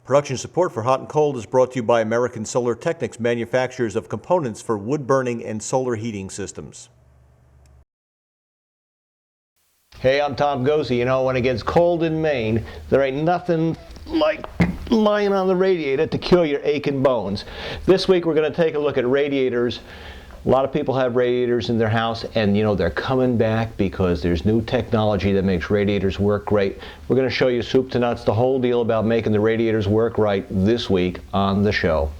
Production support for Hot and Cold is brought to you by American Solar Technics, manufacturers of components for wood-burning and solar heating systems. Hey, I'm Tom Gozy. You know, when it gets cold in Maine, there ain't nothing like lying on the radiator to cure your aching bones. This week we're going to take a look at radiators. A lot of people have radiators in their house, and you know they're coming back because there's new technology that makes radiators work great. We're going to show you soup to nuts, the whole deal about making the radiators work right this week on the show.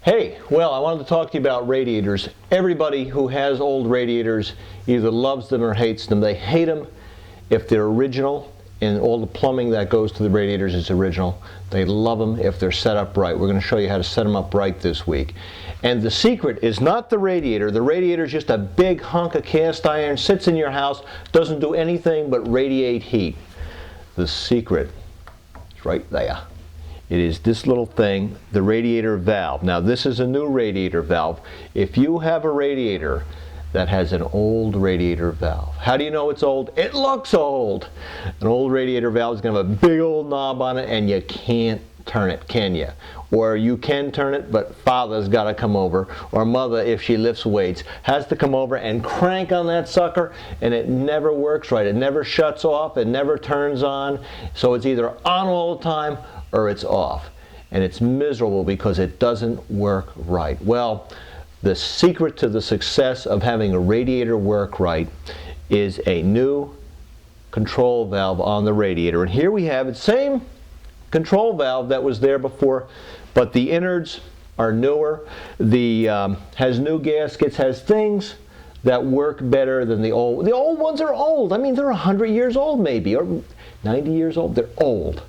Hey, well, I wanted to talk to you about radiators. Everybody who has old radiators either loves them or hates them. They hate them if they're original and all the plumbing that goes to the radiators is original. They love them if they're set up right. We're going to show you how to set them up right this week. And the secret is not the radiator. The radiator is just a big hunk of cast iron, sits in your house, doesn't do anything but radiate heat. The secret is right there. It is this little thing, the radiator valve. Now this is a new radiator valve. If you have a radiator that has an old radiator valve, how do you know it's old? It looks old. An old radiator valve is going to have a big old knob on it and you can't turn it, can you? Or you can turn it, but father's got to come over, or mother, if she lifts weights, has to come over and crank on that sucker, and it never works right. It never shuts off, it never turns on, so it's either on all the time or it's off. And it's miserable because it doesn't work right. Well, the secret to the success of having a radiator work right is a new control valve on the radiator. And here we have it, same control valve that was there before, but the innards are newer. The has new gaskets, has things that work better than the old. The old ones are old. I mean, they're 100 years old maybe, or 90 years old. They're old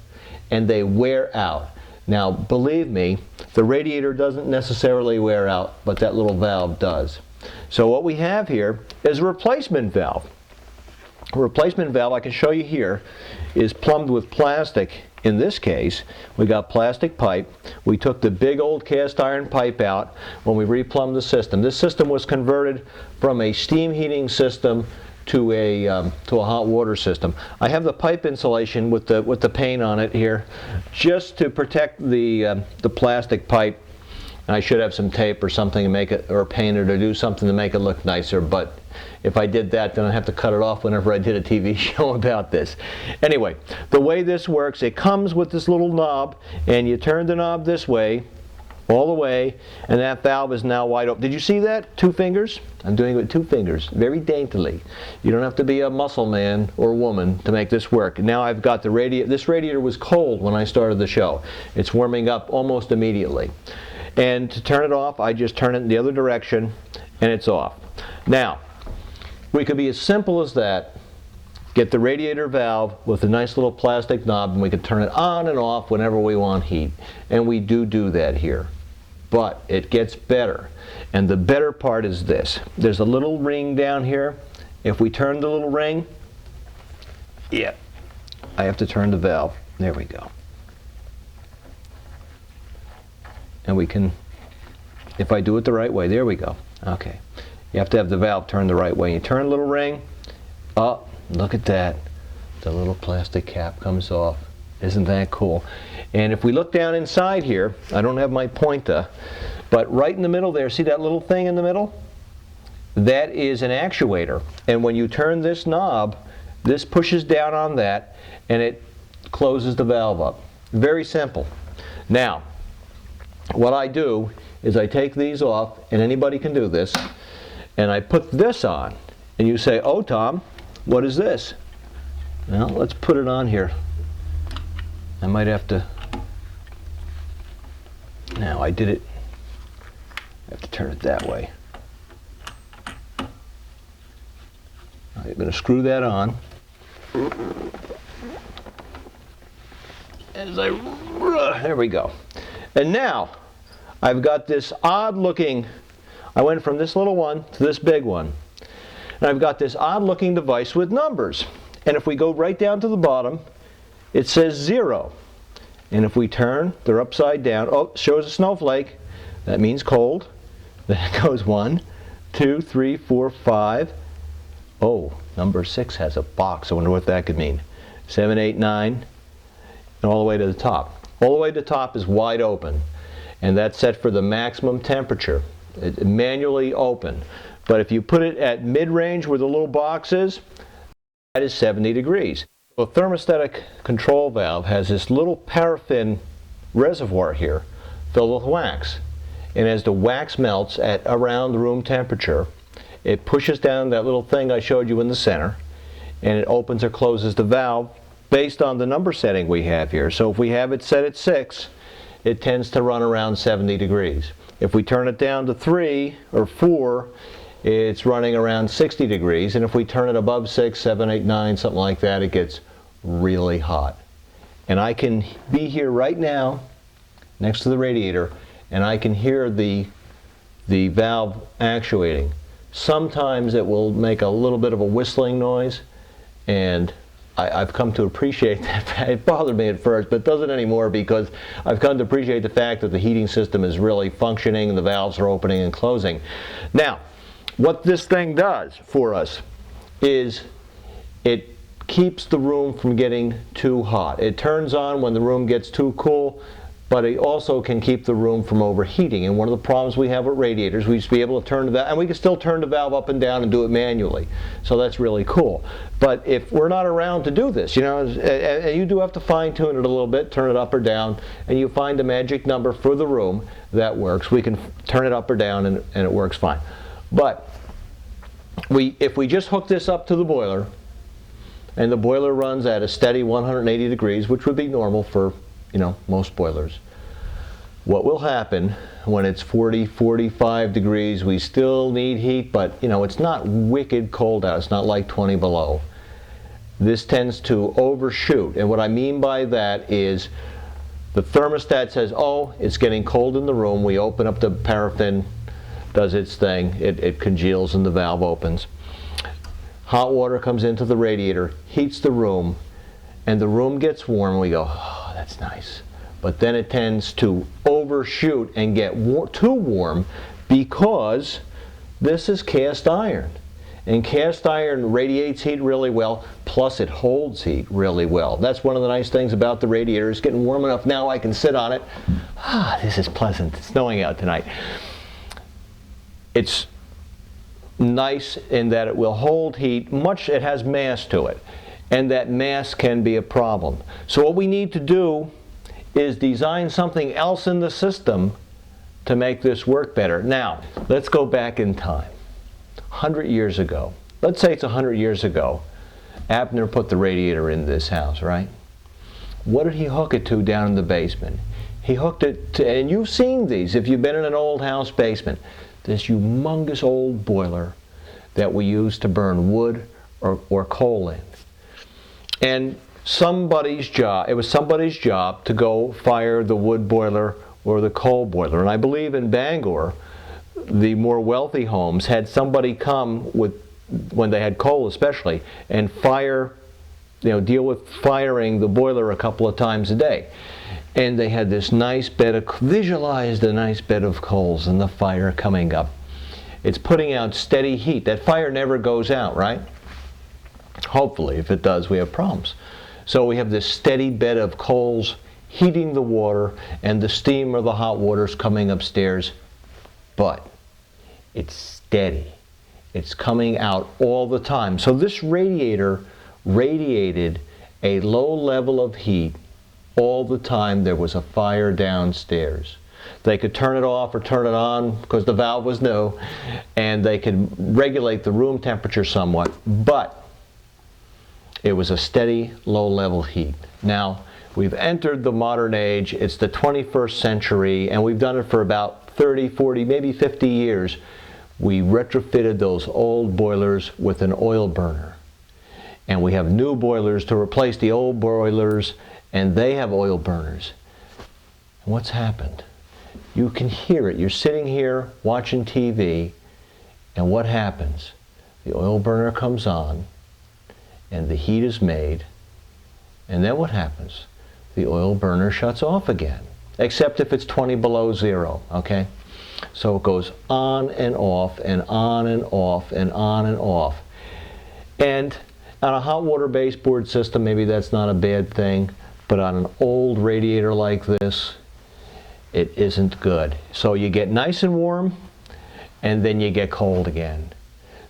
and they wear out. Now, believe me, the radiator doesn't necessarily wear out, but that little valve does. So what we have here is a replacement valve. A replacement valve, I can show you here, is plumbed with plastic. In this case, we got plastic pipe. We took the big old cast iron pipe out when we replumbed the system. This system was converted from a steam heating system to a hot water system. I have the pipe insulation with the paint on it here, just to protect the plastic pipe. I should have some tape or something to make it, or paint it, or do something to make it look nicer. But if I did that, then I'd have to cut it off whenever I did a TV show about this. Anyway, the way this works, it comes with this little knob, and you turn the knob this way, all the way, and that valve is now wide open. Did you see that? 2 fingers? I'm doing it with 2 fingers, very daintily. You don't have to be a muscle man or woman to make this work. Now I've got the radiator. This radiator was cold when I started the show. It's warming up almost immediately. And to turn it off, I just turn it in the other direction, and it's off. Now, we could be as simple as that. Get the radiator valve with a nice little plastic knob, and we can turn it on and off whenever we want heat. And we do that here. But it gets better. And the better part is this. There's a little ring down here. If we turn the little ring, yeah, I have to turn the valve. There we go. And we can, if I do it the right way, there we go. Okay. You have to have the valve turned the right way. You turn the little ring, oh, look at that. The little plastic cap comes off. Isn't that cool? And if we look down inside here, I don't have my pointer, but right in the middle there, see that little thing in the middle? That is an actuator. And when you turn this knob, this pushes down on that and it closes the valve up. Very simple. Now, what I do is I take these off, and anybody can do this, and I put this on, And you say, oh Tom, what is this? Well, let's put it on here. I might have to, now I did it, I have to turn it that way. I'm going to screw that on. There we go. And now I've got this odd looking, I went from this little one to this big one. And I've got this odd looking device with numbers. And if we go right down to the bottom, it says 0. And if we turn, they're upside down. Oh, shows a snowflake. That means cold. Then it goes 1, 2, 3, 4, 5. Oh, number 6 has a box. I wonder what that could mean. 7, 8, 9, and all the way to the top. All the way to the top is wide open. And that's set for the maximum temperature. It's manually open. But if you put it at mid-range where the little box is, that is 70 degrees. The thermostatic control valve has this little paraffin reservoir here filled with wax. And as the wax melts at around room temperature, it pushes down that little thing I showed you in the center, and it opens or closes the valve based on the number setting we have here. So if we have it set at 6, it tends to run around 70 degrees. If we turn it down to 3 or 4, it's running around 60 degrees. And if we turn it above 6, 7, 8, 9, something like that, it gets really hot. And I can be here right now next to the radiator, and I can hear the valve actuating. Sometimes it will make a little bit of a whistling noise, and I've come to appreciate that. It bothered me at first, but it doesn't anymore because I've come to appreciate the fact that the heating system is really functioning and the valves are opening and closing. Now, what this thing does for us is it keeps the room from getting too hot. It turns on when the room gets too cool, but it also can keep the room from overheating. And one of the problems we have with radiators, we used to be able to turn the valve, and we can still turn the valve up and down and do it manually. So that's really cool. But if we're not around to do this, you know, and you do have to fine tune it a little bit, turn it up or down, and you find a magic number for the room that works. We can turn it up or down and it works fine. But if we just hook this up to the boiler, and the boiler runs at a steady 180 degrees, which would be normal for, you know, most boilers. What will happen when it's 40, 45 degrees, we still need heat, but you know, it's not wicked cold out. It's not like 20 below. This tends to overshoot, and what I mean by that is the thermostat says, oh, it's getting cold in the room. We open up the paraffin, does its thing, it congeals and the valve opens. Hot water comes into the radiator, heats the room, and the room gets warm. We go, oh, that's nice. But then it tends to overshoot and get too warm because this is cast iron. And cast iron radiates heat really well, plus it holds heat really well. That's one of the nice things about the radiator. It's getting warm enough now I can sit on it. Ah, this is pleasant. It's snowing out tonight. It's nice in that it will hold heat. It has mass to it, and that mass can be a problem. So what we need to do is design something else in the system to make this work better. Now, let's go back in time. 100 years ago, let's say it's 100 years ago, Abner put the radiator in this house, right? What did he hook it to down in the basement? He hooked it to, and you've seen these if you've been in an old house basement, this humongous old boiler that we use to burn wood or coal in. And it was somebody's job to go fire the wood boiler or the coal boiler. And I believe in Bangor, the more wealthy homes had somebody come when they had coal especially, and deal with firing the boiler a couple of times a day. And they had this nice visualized a nice bed of coals and the fire coming up. It's putting out steady heat. That fire never goes out, right? Hopefully. If it does, we have problems. So we have this steady bed of coals heating the water, and the steam or the hot water's coming upstairs. But it's steady. It's coming out all the time. So this radiator radiated a low level of heat all the time there was a fire downstairs. They could turn it off or turn it on because the valve was new, and they could regulate the room temperature somewhat, but it was a steady low-level heat. Now, we've entered the modern age. It's the 21st century, and we've done it for about 30, 40, maybe 50 years. We retrofitted those old boilers with an oil burner. And we have new boilers to replace the old boilers, and they have oil burners. And what's happened? You can hear it. You're sitting here watching TV, and what happens? The oil burner comes on, and the heat is made, and then what happens? The oil burner shuts off again, except if it's 20 below zero, okay? So it goes on and off, and on and off, and on and off. And on a hot water baseboard system, maybe that's not a bad thing, but on an old radiator like this, it isn't good. So you get nice and warm, and then you get cold again.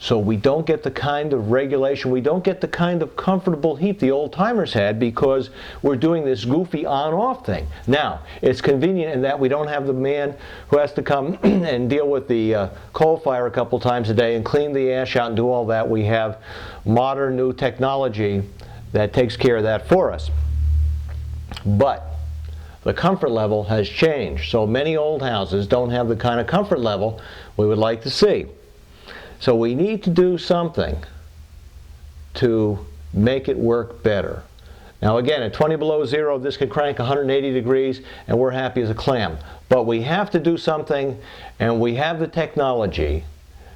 So we don't get the kind of regulation, we don't get the kind of comfortable heat the old timers had because we're doing this goofy on-off thing. Now, it's convenient in that we don't have the man who has to come and deal with the coal fire a couple times a day and clean the ash out and do all that. We have modern new technology that takes care of that for us. But the comfort level has changed. So many old houses don't have the kind of comfort level we would like to see. So we need to do something to make it work better. Now again, at 20 below zero, this could crank 180 degrees and we're happy as a clam. But we have to do something, and we have the technology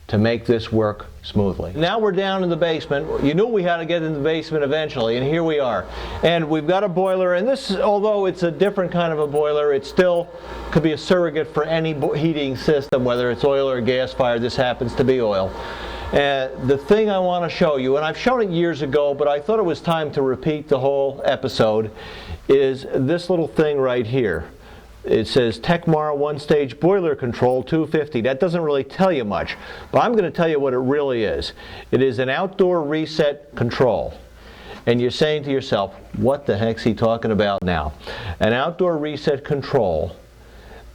to make this work smoothly. Now we're down in the basement. You knew we had to get in the basement eventually, and here we are. And we've got a boiler, and this, although it's a different kind of a boiler, it still could be a surrogate for any heating system, whether it's oil or gas fired. This happens to be oil. The thing I want to show you, and I've shown it years ago, but I thought it was time to repeat the whole episode, is this little thing right here. It says Tecmar one-stage boiler control 250. That doesn't really tell you much, but I'm going to tell you what it really is. It is an outdoor reset control. And you're saying to yourself, what the heck's he talking about now? An outdoor reset control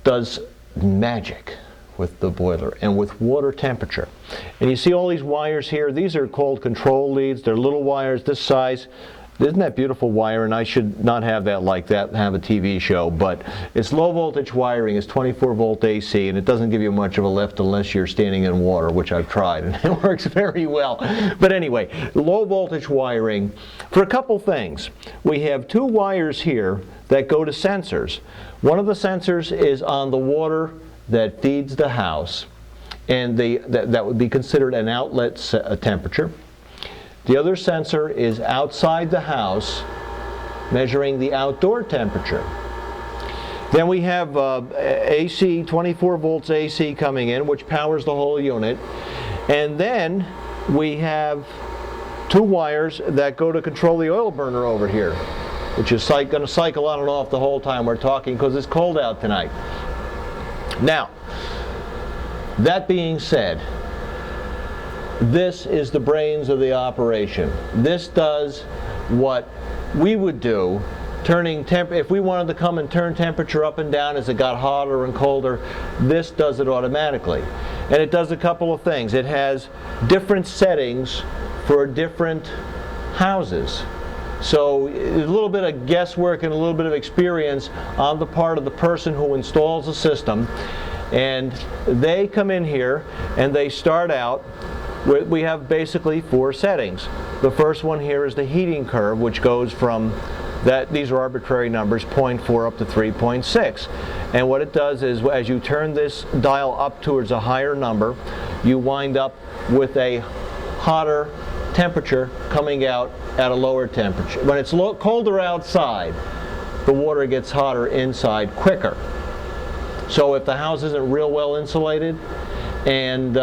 does magic with the boiler and with water temperature. And you see all these wires here. These are called control leads. They're little wires this size. Isn't that beautiful wire? And I should not have that like that and have a TV show, but it's low voltage wiring. It's 24 volt AC, and it doesn't give you much of a lift unless you're standing in water, which I've tried, and it works very well. But anyway, low voltage wiring for a couple things. We have two wires here that go to sensors. One of the sensors is on the water that feeds the house, and that would be considered an outlet temperature. The other sensor is outside the house, measuring the outdoor temperature. Then we have AC, 24 volts AC coming in, which powers the whole unit. And then we have two wires that go to control the oil burner over here, which is going to cycle on and off the whole time we're talking because it's cold out tonight. Now, that being said, this is the brains of the operation. This does what we would do, if we wanted to come and turn temperature up and down as it got hotter and colder. This does it automatically. And it does a couple of things. It has different settings for different houses. So a little bit of guesswork and a little bit of experience on the part of the person who installs the system. And they come in here and they start out. We have basically four settings. The first one here is the heating curve, which goes from these are arbitrary numbers, 0.4 up to 3.6. And what it does is, as you turn this dial up towards a higher number, you wind up with a hotter temperature coming out at a lower temperature. When it's colder outside, the water gets hotter inside quicker. So if the house isn't real well insulated and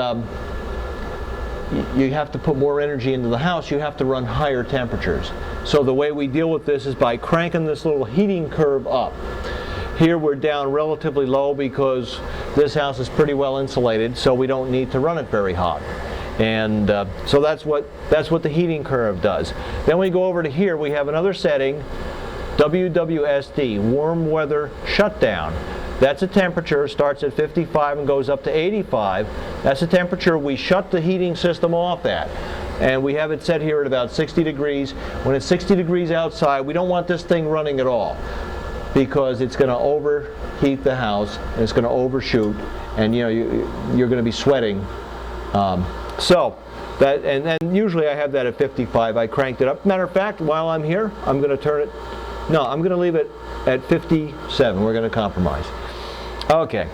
you have to put more energy into the house, you have to run higher temperatures. So the way we deal with this is by cranking this little heating curve up. Here we're down relatively low because this house is pretty well insulated, so we don't need to run it very hot. And so that's what the heating curve does. Then we go over to here, we have another setting, WWSD, warm weather shutdown. That's a temperature, starts at 55 and goes up to 85. That's a temperature we shut the heating system off at. And we have it set here at about 60 degrees. When it's 60 degrees outside, we don't want this thing running at all, because it's going to overheat the house and it's going to overshoot, and you're going to be sweating. And then usually I have that at 55. I cranked it up. Matter of fact, while I'm here, I'm going to turn it. No, I'm going to leave it at 57. We're going to compromise. Okay.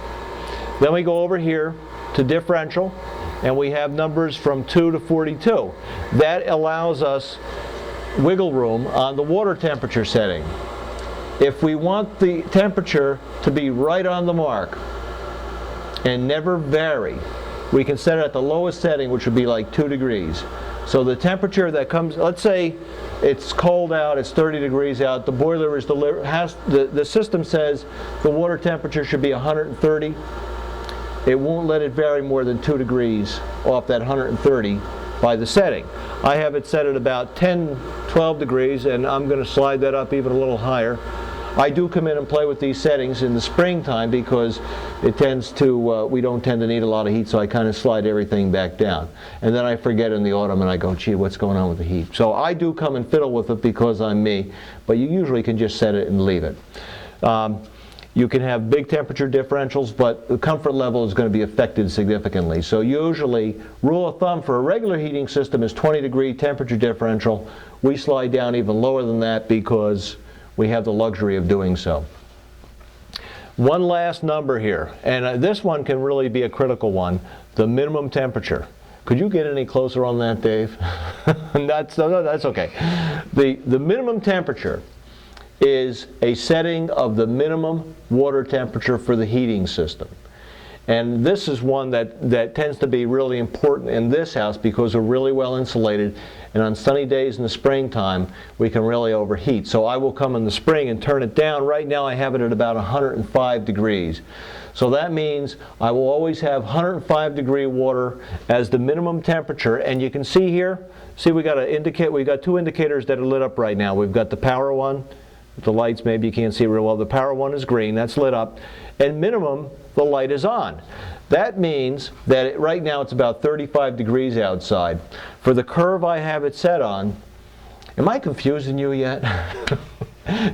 Then we go over here to differential, and we have numbers from 2 to 42. That allows us wiggle room on the water temperature setting. If we want the temperature to be right on the mark and never vary, we can set it at the lowest setting, which would be like 2 degrees. So the temperature that comes, let's say it's cold out, it's 30 degrees out, the boiler is the system says the water temperature should be 130. It won't let it vary more than 2 degrees off that 130 by the setting. I have it set at about 10, 12 degrees, and I'm going to slide that up even a little higher. I do come in and play with these settings in the springtime because it tends to, we don't tend to need a lot of heat, so I kind of slide everything back down. And then I forget in the autumn and I go, gee, what's going on with the heat? So I do come and fiddle with it because I'm me, but you usually can just set it and leave it. You can have big temperature differentials, but the comfort level is going to be affected significantly. So usually, rule of thumb for a regular heating system is 20-degree temperature differential. We slide down even lower than that because we have the luxury of doing so. One last number here, and this one can really be a critical one, the minimum temperature. Could you get any closer on that, Dave? No, that's okay. The minimum temperature is a setting of the minimum water temperature for the heating system. And this is one that tends to be really important in this house because we're really well insulated, and on sunny days in the springtime we can really overheat. So I will come in the spring and turn it down. Right now I have it at about 105 degrees. So that means I will always have 105 degree water as the minimum temperature. And you can see here, we got two indicators that are lit up right now. We've got the power one. The lights, maybe you can't see real well. The power one is green, that's lit up. And minimum, the light is on. That means that right now it's about 35 degrees outside. For the curve I have it set on, am I confusing you yet?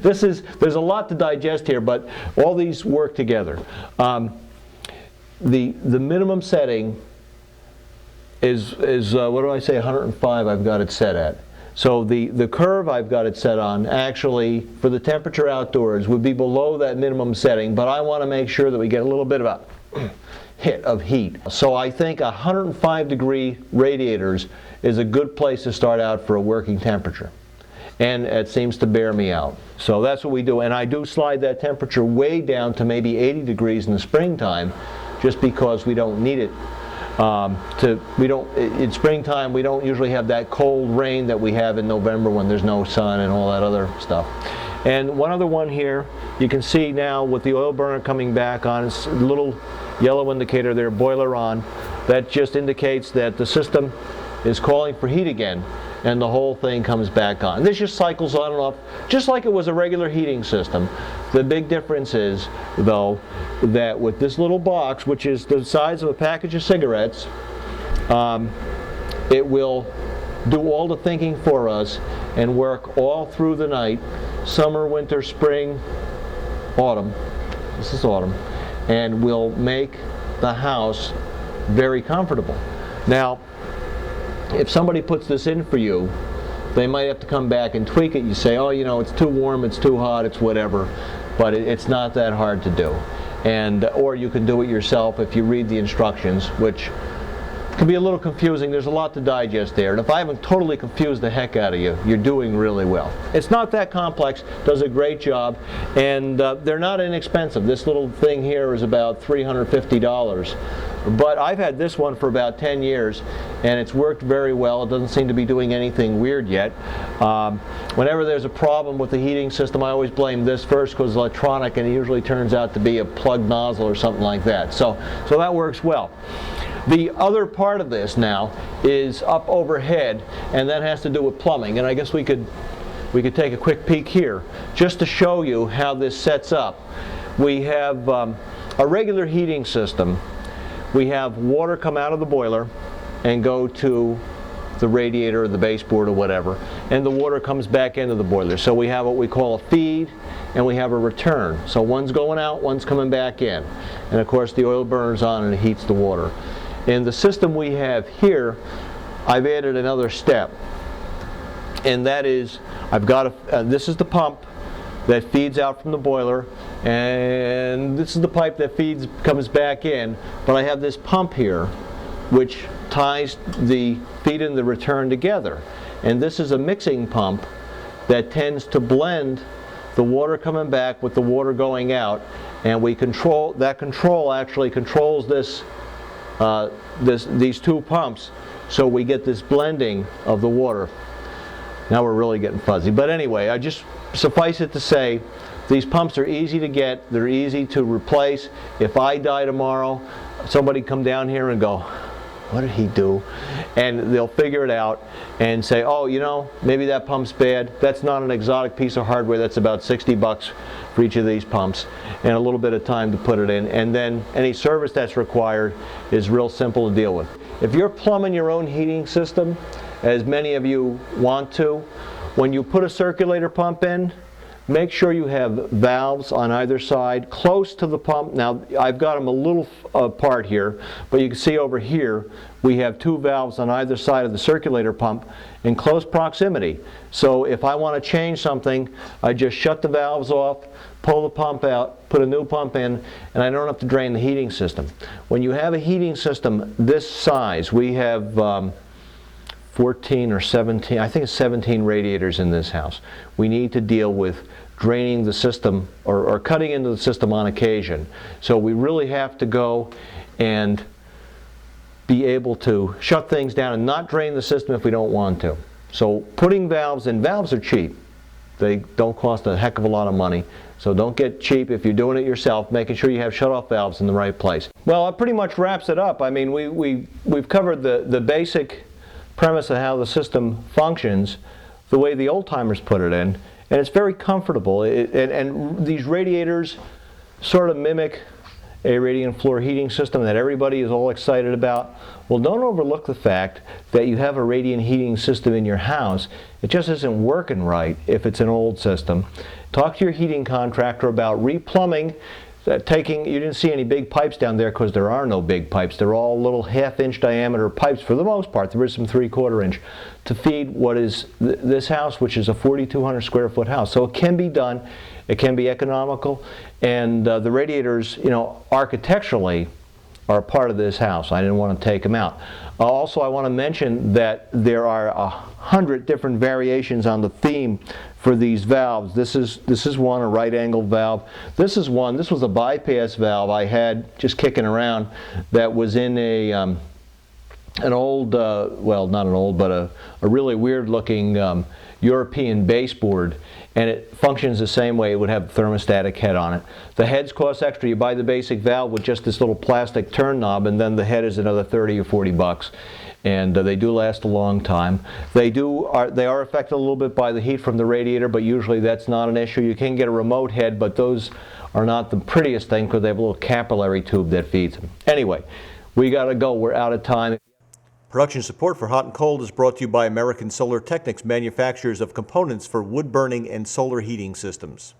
There's a lot to digest here, but all these work together. The minimum setting is what do I say, 105 I've got it set at. So the curve I've got it set on, actually, for the temperature outdoors, would be below that minimum setting, but I want to make sure that we get a little bit of a hit of heat. So I think 105 degree radiators is a good place to start out for a working temperature. And it seems to bear me out. So that's what we do. And I do slide that temperature way down to maybe 80 degrees in the springtime, just because we don't need it. In springtime we don't usually have that cold rain that we have in November when there's no sun and all that other stuff. And one other one here, you can see now with the oil burner coming back on, it's a little yellow indicator there, boiler on. That just indicates that the system is calling for heat again, and the whole thing comes back on. This just cycles on and off, just like it was a regular heating system. The big difference is, though, that with this little box, which is the size of a package of cigarettes, it will do all the thinking for us and work all through the night, summer, winter, spring, autumn. This is autumn. And will make the house very comfortable. Now, if somebody puts this in for you, they might have to come back and tweak it. You say, oh, it's too warm, it's too hot, it's whatever. But it's not that hard to do. Or you can do it yourself if you read the instructions, which can be a little confusing. There's a lot to digest there. And if I haven't totally confused the heck out of you, you're doing really well. It's not that complex, does a great job, and they're not inexpensive. This little thing here is about $350. But I've had this one for about 10 years, and it's worked very well. It doesn't seem to be doing anything weird yet. Whenever there's a problem with the heating system, I always blame this first because it's electronic, and it usually turns out to be a plugged nozzle or something like that. So that works well. The other part of this now is up overhead, and that has to do with plumbing. And I guess we could take a quick peek here just to show you how this sets up. We have a regular heating system. We have water come out of the boiler and go to the radiator or the baseboard or whatever, and the water comes back into the boiler. So we have what we call a feed and we have a return. So one's going out, one's coming back in. And of course the oil burns on and it heats the water. In the system we have here, I've added another step, and that is I've got this is the pump that feeds out from the boiler, and this is the pipe that comes back in, but I have this pump here which ties the feed and the return together. And this is a mixing pump that tends to blend the water coming back with the water going out, and that control actually controls these two pumps, so we get this blending of the water. Now we're really getting fuzzy, but anyway, suffice it to say, these pumps are easy to get, they're easy to replace. If I die tomorrow, somebody come down here and go, what did he do? And they'll figure it out and say, oh, you know, maybe that pump's bad. That's not an exotic piece of hardware. That's about 60 bucks for each of these pumps, and a little bit of time to put it in. And then any service that's required is real simple to deal with. If you're plumbing your own heating system, as many of you want to, when you put a circulator pump in, make sure you have valves on either side close to the pump. Now I've got them a little apart here, but you can see over here we have two valves on either side of the circulator pump in close proximity. So if I want to change something, I just shut the valves off, pull the pump out, put a new pump in, and I don't have to drain the heating system. When you have a heating system this size, we have 14 or 17, I think it's 17 radiators in this house. We need to deal with draining the system or cutting into the system on occasion. So we really have to go and be able to shut things down and not drain the system if we don't want to. So putting valves in, valves are cheap. They don't cost a heck of a lot of money. So don't get cheap if you're doing it yourself, making sure you have shut-off valves in the right place. Well, it pretty much wraps it up. I mean, we've covered the basic premise of how the system functions the way the old-timers put it in, and it's very comfortable. And these radiators sort of mimic a radiant floor heating system that everybody is all excited about. Well, don't overlook the fact that you have a radiant heating system in your house. It just isn't working right if it's an old system. Talk to your heating contractor about replumbing. You didn't see any big pipes down there because there are no big pipes. They're all little half-inch diameter pipes for the most part. There is some 3/4 inch to feed what is this house, which is a 4,200 square foot house. So it can be done. It can be economical. And the radiators, you know, architecturally are a part of this house. I didn't want to take them out. Also, I want to mention that there are 100 different variations on the theme for these valves. This is one, a right angle valve. This is one. This was a bypass valve I had just kicking around that was in an old, well, not an old, but a really weird looking European baseboard, and it functions the same way. It would have a thermostatic head on it. The heads cost extra. You buy the basic valve with just this little plastic turn knob, and then the head is another 30 or 40 bucks. And they do last a long time. They are affected a little bit by the heat from the radiator, but usually that's not an issue. You can get a remote head, but those are not the prettiest thing because they have a little capillary tube that feeds them. Anyway, we got to go. We're out of time. Production support for Hot and Cold is brought to you by American Solar Technics, manufacturers of components for wood burning and solar heating systems.